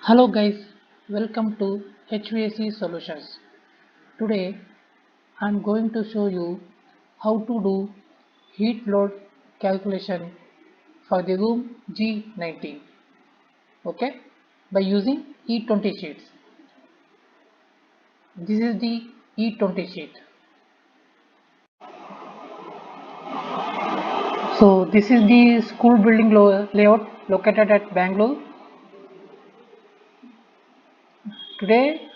Hello guys, welcome to HVAC Solutions. Today I am going to show you how to do heat load calculation for the room G19, okay, by using E20 sheets. This is the E20 sheet. So this is the school building layout located at Bangalore. Today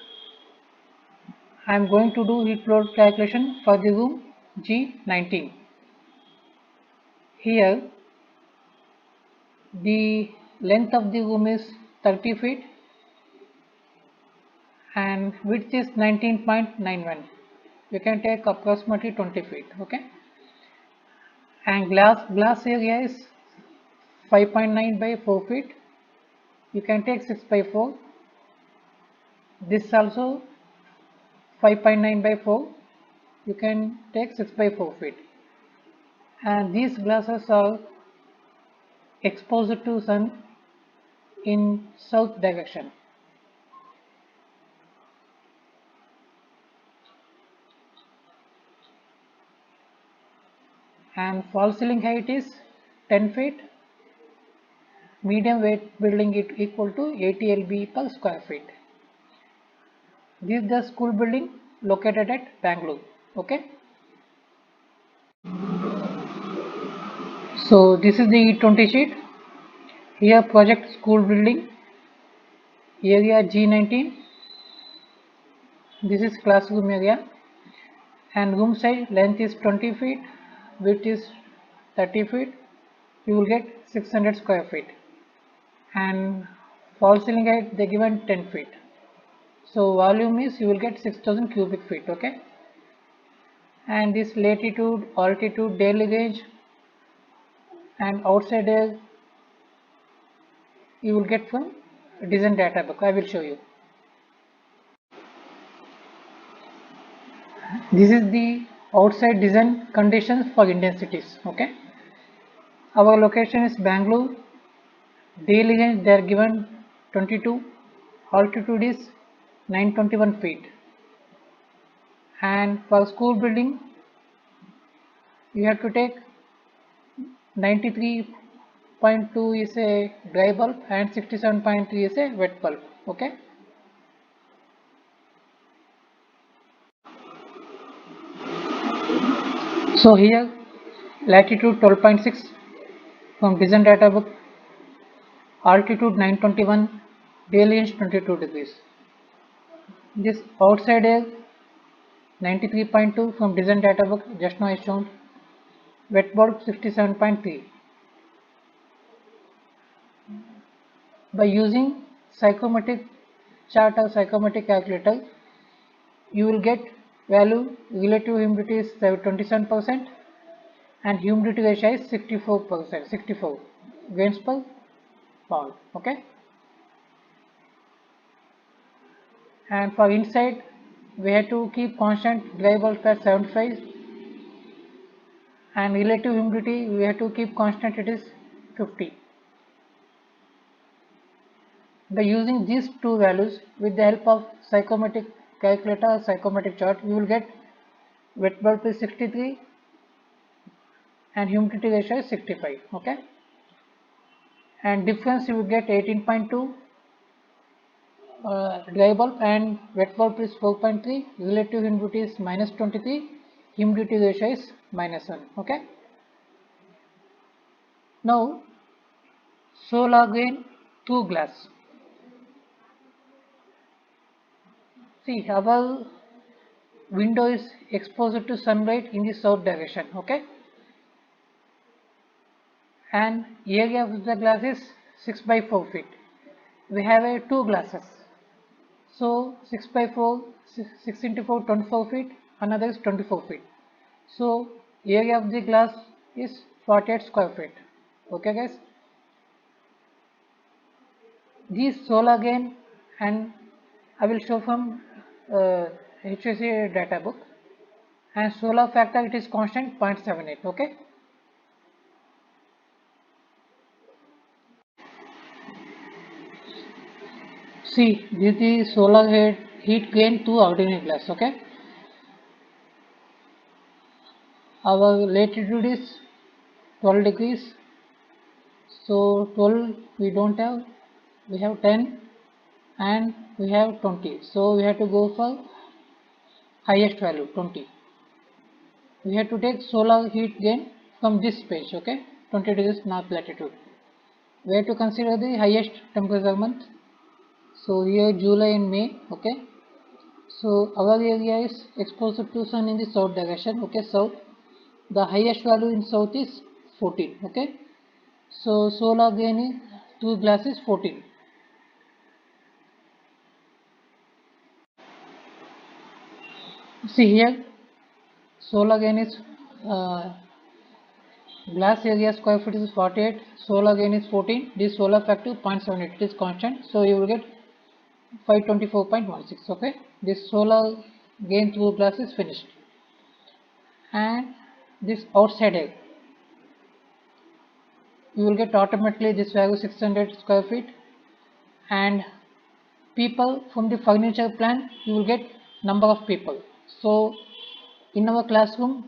I am going to do heat load calculation for the room G19. Here the length of the room is 30 feet and width is 19.91. You can take approximately 20 feet, okay? And glass area is 5.9 by 4 feet. You can take 6 by 4. This also 5.9 by 4. You can take 6 by 4 feet. And these glasses are exposed to sun in south direction. And false ceiling height is 10 feet. Medium weight building it equal to 80 lb per square feet. This is the school building located at Bangalore. Okay. So this is the E20 sheet. Here project school building area G19. This is classroom area and room size length is 20 feet, width is 30 feet. You will get 600 square feet. And false ceiling height they given 10 feet. So volume is you will get 6000 cubic feet. Okay. And this latitude, altitude, daily range and outside air you will get from design data book. I will show you. This is the outside design conditions for Indian cities. Okay. Our location is Bangalore. Daily range they are given 22. Altitude is 921 feet. And for school building you have to take 93.2 is a dry bulb and 67.3 is a wet bulb. Okay. So here latitude 12.6 from design data book, altitude 921, daily range 22 degrees. This outside air 93.2 from design data book, just now I shown, wet bulb 67.3. By using psychometric chart or psychometric calculator, you will get value relative humidity is 27% and humidity ratio is 64%, 64 grains per pound. Okay. And for inside we have to keep constant dry bulb at 75 and relative humidity we have to keep constant, it is 50. By using these two values with the help of psychometric calculator or psychometric chart, you will get wet bulb is 63 and humidity ratio is 65. Okay. And difference you will get 18.2 dry bulb and wet bulb is 4.3, relative humidity is minus 23, humidity ratio is -1. Okay. Now solar gain through glass. See, our window is exposed to sunlight in the south direction. Okay. And area of the glass is 6 by 4 feet. We have two glasses. So 6 by 4, 6 into 4, 24 feet, another is 24 feet. So area of the glass is 48 square feet. Okay guys. These solar gain and I will show from HVAC data book, and solar factor it is constant 0.78. Okay. See, this is solar heat gain to ordinary glass. Okay, our latitude is 12 degrees, so 12 we don't have, we have 10 and we have 20, so we have to go for highest value 20. We have to take solar heat gain from this page. Okay, 20 degrees north latitude. We have to consider the highest temperature month. So here July and May. Okay, so our area is exposed to sun in the south direction. Okay, south. The highest value in south is 14. Okay, so solar gain is through glass is 14. See here, solar gain is glass area square foot is 48, solar gain is 14. This solar factor 0.78, it is constant, so you will get 524.16. Okay, this solar gain through glass is finished. And this outside egg, you will get automatically this value 600 square feet. And people from the furniture plant, you will get number of people. So in our classroom,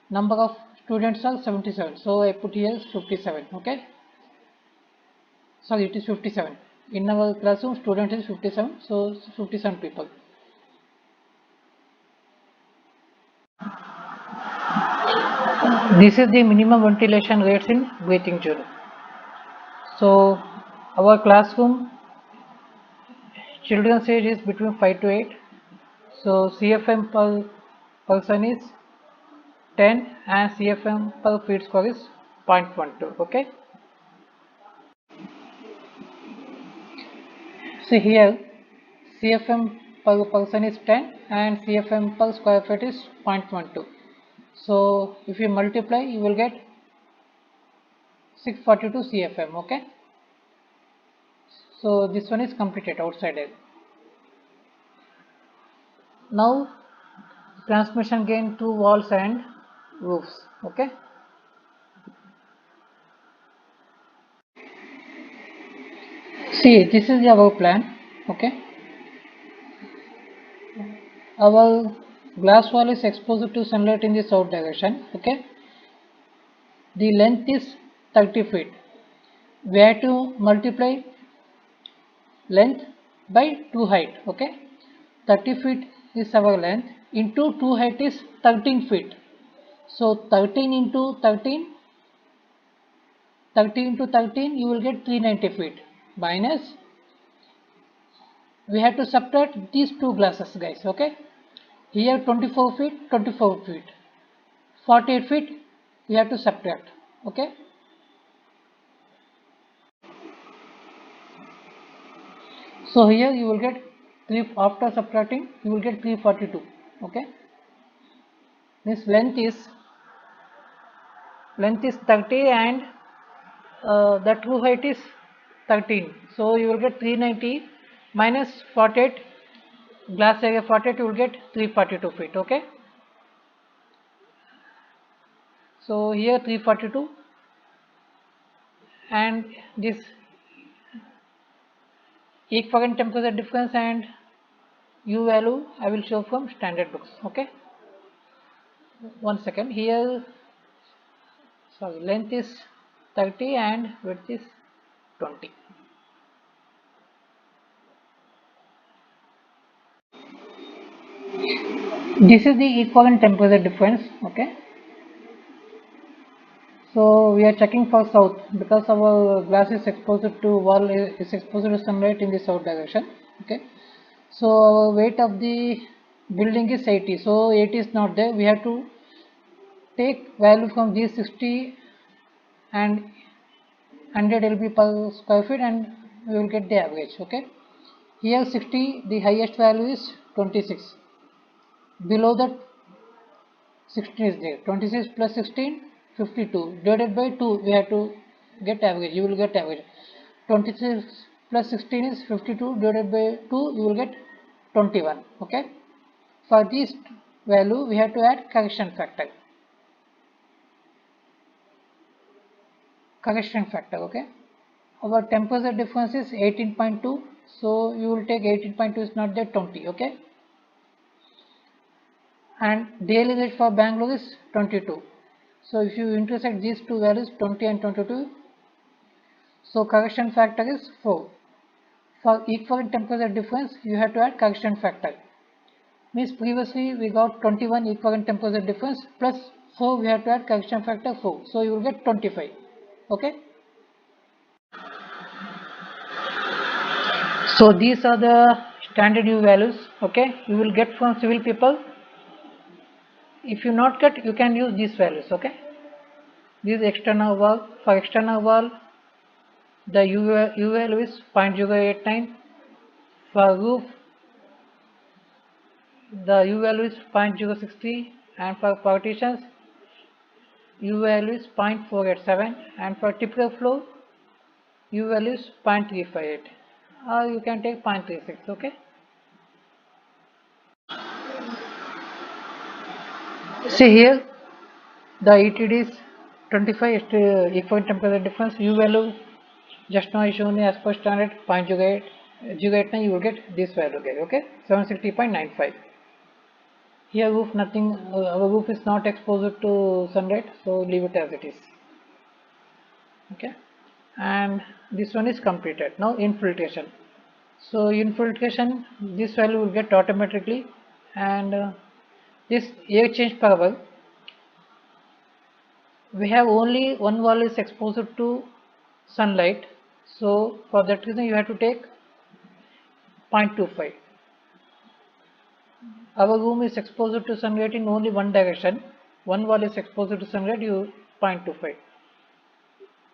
number of students are 77, so I put here 57. Okay, sorry, it is 57. In our classroom student is 57, so 57 people. This is the minimum ventilation rates in breathing tube. So our classroom children's age is between 5 to 8, so CFM per person is 10 and CFM per feet square is 0.12. Okay, so here CFM per person is 10 and CFM per square feet is 0.12. So if you multiply, you will get 642 CFM. Okay, so this one is completed outside egg. Now transmission gain to walls and roofs. Okay, see, this is our plan. Okay, our glass wall is exposed to sunlight in the south direction. Okay, the length is 30 feet. We have to multiply length by 2 height. Okay, 30 feet is our length into 2 height is 13 feet. So 13 into 13, 30 into 13, you will get 390 feet minus, we have to subtract these two glasses, guys. Okay, here 24 feet, 24 feet, 48 feet, you have to subtract. Okay, so here you will get 3, after subtracting you will get 342. Okay, this length is 30 and the true height is 13, so you will get 390 minus 48, glass area 48, you will get 342 feet. Okay, so here 342 and this equivalent temperature difference and U value I will show from standard books. Okay, one second, here sorry, length is 30 and width is 20. This is the equivalent temperature difference. Okay, so we are checking for south because our glass is exposed to wall is exposed to sunlight in the south direction. Okay, so our weight of the building is 80, so 80 is not there, we have to take value from these 60 and 100 lb per square feet and we will get the average. Okay, here 60, the highest value is 26, below that 16 is there, 26 plus 16, 52, divided by 2 we have to get average, you will get average. 26 plus 16 is 52, divided by 2 you will get 21. Okay, for this value we have to add correction factor. Okay, our temperature difference is 18.2, So you will take 18.2 is not there, 20. Okay. And daily rate for Bangalore is 22. So if you intersect these two values, 20 and 22, so correction factor is 4. For equivalent temperature difference, you have to add correction factor. Means previously we got 21 equivalent temperature difference plus 4, we have to add correction factor 4. So you will get 25. Okay. So these are the standard U values. Okay. You will get from civil people. If you not get, you can use these values. Okay. This external wall. For external wall, the U value is 0.089. For roof, the U value is 0.063, and for partitions, U value is 0.487, and for typical floor, U value is 0.358, or you can take 0.36. Okay. See here, the ETD is 25 equivalent temperature difference. U value just now I shown you as per standard 0.08, 089, you will get this value again. Okay, 760.95. Here roof nothing, our roof is not exposed to sunlight, so leave it as it is. Okay, and this one is completed. Now infiltration. So infiltration, this value will get automatically, and this air change power, we have only one wall is exposed to sunlight, so for that reason you have to take 0.25. Our room is exposed to sunlight in only one direction, one wall is exposed to sunlight, you 0.25.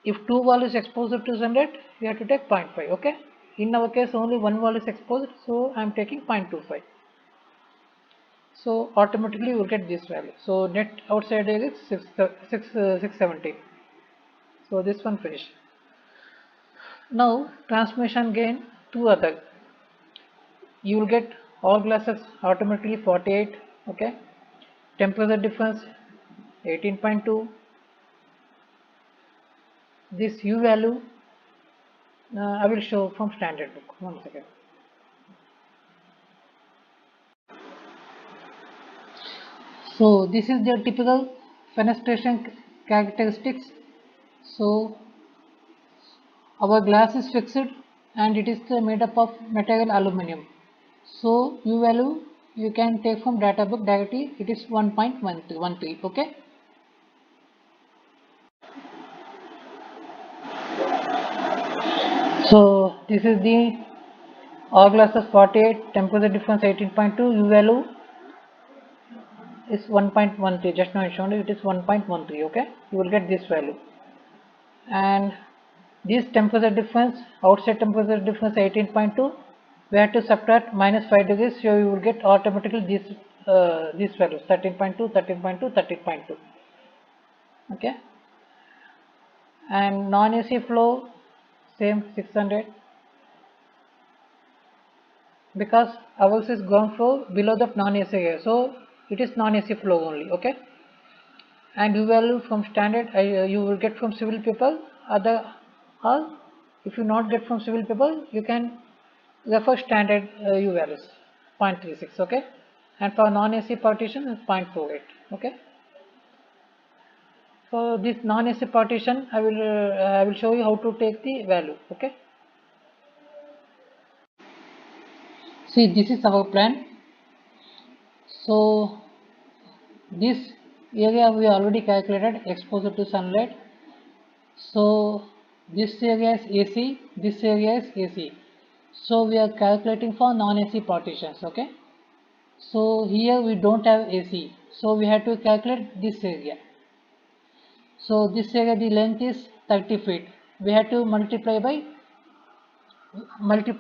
If two wall is exposed to sunlight, you have to take 0.5. Okay, in our case only one wall is exposed, so I am taking 0.25. So automatically you will get this value. So net outside air is 670. So this one finished. Now transmission gain, two other. You will get all glasses automatically 48. Okay. Temperature difference 18.2. This U value I will show from standard book. 1 second. So this is their typical fenestration characteristics. So our glass is fixed and it is made up of material aluminum. So U value you can take from data book directly, it is 1.13. Okay. So this is the all glasses 48, temperature difference 18.2, U value is 1.13. Just now I shown you, it is 1.13. Okay, you will get this value. And this temperature difference, outside temperature difference 18.2, we have to subtract minus 5 degrees, so you will get automatically these values 13.2, 13.2, 13.2. Okay, and non-AC flow same 600, because ours is ground floor, below that non-AC area, so it is non-AC flow only. Okay, and U value from standard you will get from civil people, other or if you not get from civil people, you can refer standard U values 0.36. Okay, and for non-AC partition is 0.48. Okay, for this non-AC partition I will show you how to take the value. Okay, see this is our plan. So this area we already calculated exposure to sunlight. So this area is AC, this area is AC. So we are calculating for non-AC partitions. Okay, so here we don't have AC, so we have to calculate this area. So this area, the length is 30 feet. We have to multiply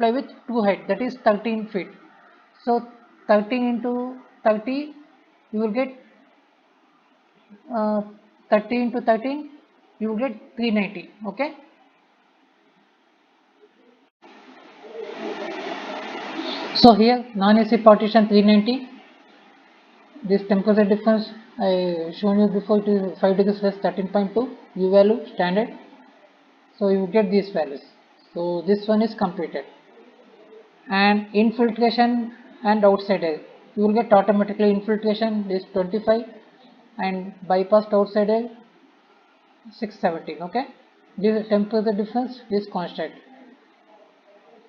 with 2 height, that is 13 feet. So 13 into 30, you will get 30 into 13, you will get 390. Okay, so here non-AC partition 390. This temperature difference I shown you before, it is 5 degrees less 13.2, U value standard. So you get these values. So this one is completed. And infiltration and outside air, you will get automatically infiltration is 25 and bypassed outside air 617. Okay, this temperature difference is constant,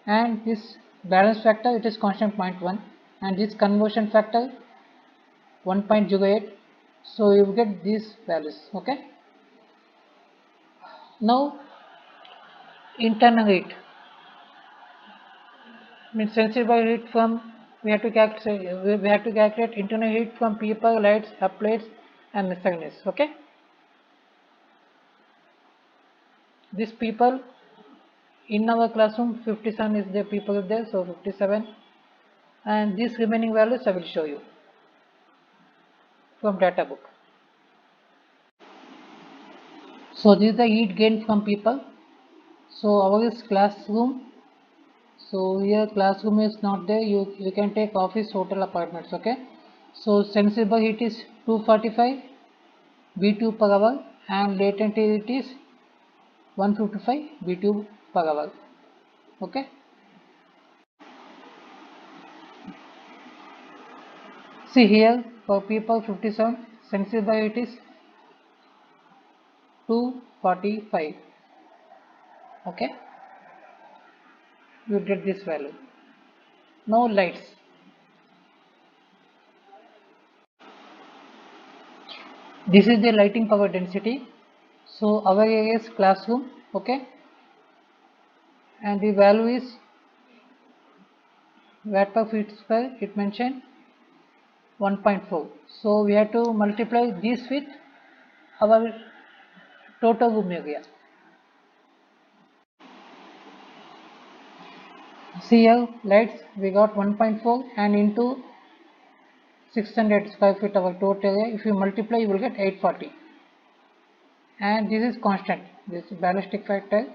and this balance factor it is constant 0.1, and this conversion factor 1.08. So you get these values. Okay, now internal heat means sensible heat from, we have to calculate internal heat from people, lights, uplights and miscellaneous. Okay, these people in our classroom 57 is the people there, so 57, and these remaining values I will show you from data book. So this is the heat gain from people. So our is classroom. So here classroom is not there. You can take office, hotel, apartments. Okay. So sensible heat is 245 B2 per hour, and latent heat is 155 B2 per hour. Okay. See here for people 57, sensible heat is 245. Okay. You get this value. Now lights. This is the lighting power density. So our area is classroom. Okay. And the value is watt per feet square, it mentioned 1.4. So we have to multiply this with our total room area. See here lights we got 1.4 and into 600 square feet our total area. If you multiply you will get 840, and this is constant. This ballistic factor,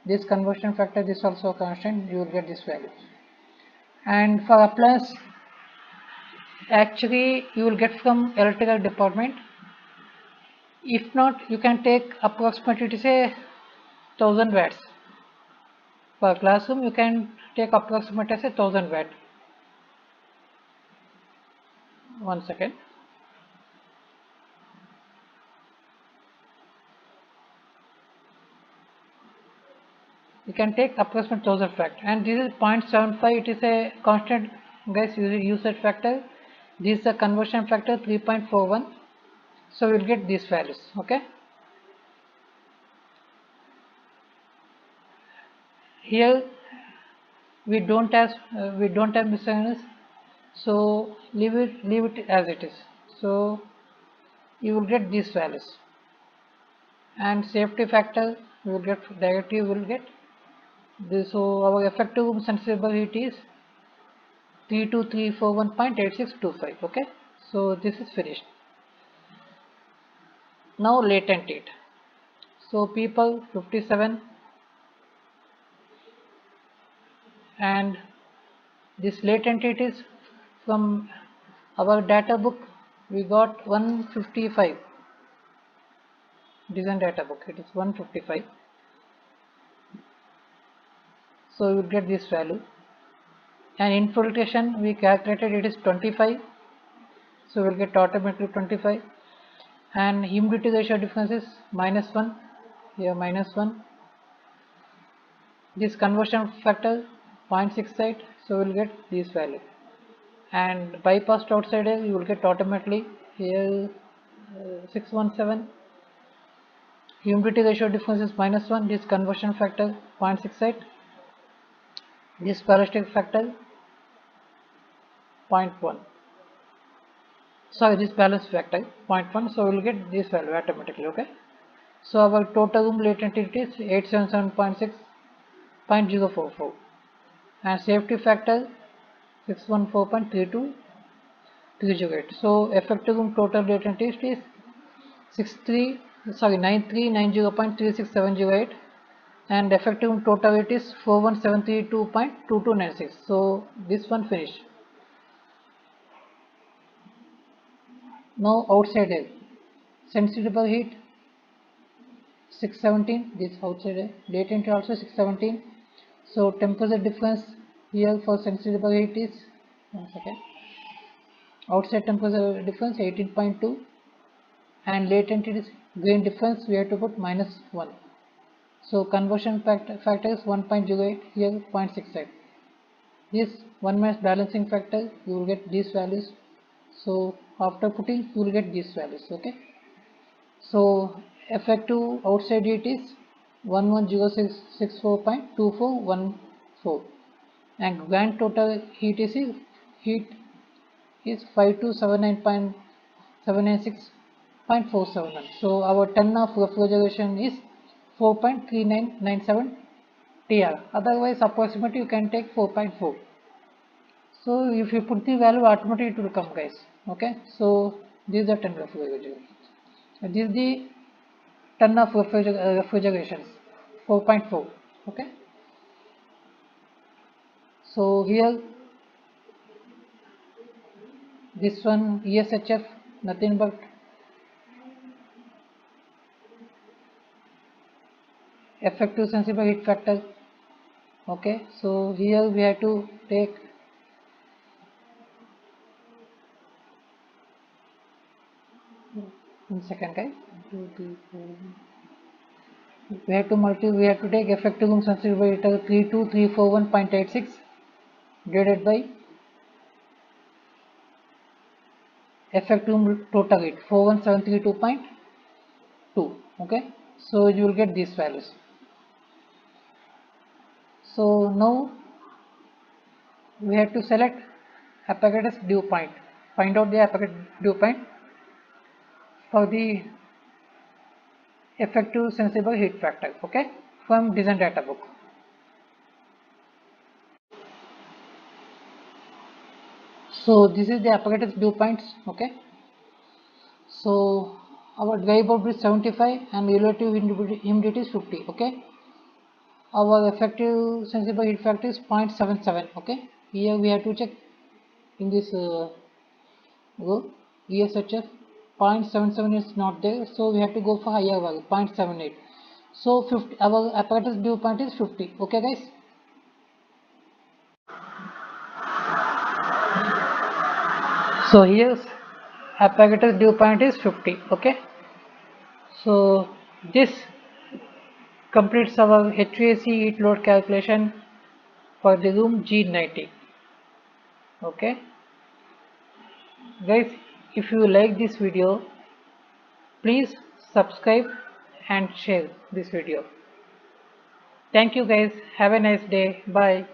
this conversion factor, this also constant. You will get this value. And for appliance, actually you will get from electrical department. If not, you can take approximately say 1000 watts. For classroom, you can take approximately say 1000 watt. 1 second. You can take approximately 1000 watt, and this is 0.75. It is a constant gas usage factor. This is a conversion factor 3.41. So we'll get these values. Okay. Here we don't have miscellaneous, so leave it as it is. So you will get these values, and safety factor you will get directly. You will get this. So our effective room sensible heat is 32341.8625. Okay, so this is finished. Now latent heat. So people 57, and this latent heat is from our data book. We got 155. Design data book. It is 155. So you get this value. And infiltration we calculated, it is 25. So we'll get automatically 25. And humidity ratio difference is -1. Here -1. This conversion factor 0.68. So we'll get this value. And bypassed outside air you will get automatically here 617. Humidity ratio difference is -1. This conversion factor 0.68. This ballistic factor 0.1. Sorry, this balance factor 0.1. So we'll get this value automatically. Okay. So our total room latent heat is 877.6.044, and safety factor 614.32308. So effective room total latent heat is 93990.36708, and effective room total heat is 41732.2296. So this one finished. Now outside air sensible heat 617, this outside air latent heat also 617. So temperature difference Here for sensible heat is, one second, outside temperature difference 18.2, and latent heat is grain difference, we have to put -1. So conversion factor is 1.08, here 0.68. This one mass balancing factor, you will get these values. So after putting, you will get these values. Okay. So effective outside heat is 110664.2414, and grand total heat is 5279.796.471. So our ton of refrigeration is 4.3997 TR. Otherwise, approximately you can take 4.4. So if you put the value, automatically it will come, guys. Okay. So this is the ton of refrigeration. This is the ton of refrigerations, 4.4. Okay. So here this one ESHF, nothing but effective sensible heat factor. Okay. So here we have to take in second, guys. We have to take effective room sensible heat 32341.86 divided by effective room total heat 41732.2. Okay. So you will get these values. So now we have to select apparatus dew point. Find out the apparatus dew point for the effective sensible heat factor. Okay, from design data book. So this is the apparatus dew points. Okay, so our dry bulb is 75 and relative humidity is 50. Okay, our effective sensible heat factor is 0.77. Okay, here we have to check in this go ESHF. 0.77 is not there, so we have to go for higher value 0.78. So 50, our apparatus dew point is 50. Okay, guys. So here's apparatus dew point is 50. Okay. So this completes our HVAC heat load calculation for the room G90. Okay, guys. If you like this video, please subscribe and share this video. Thank you, guys. Have a nice day. Bye.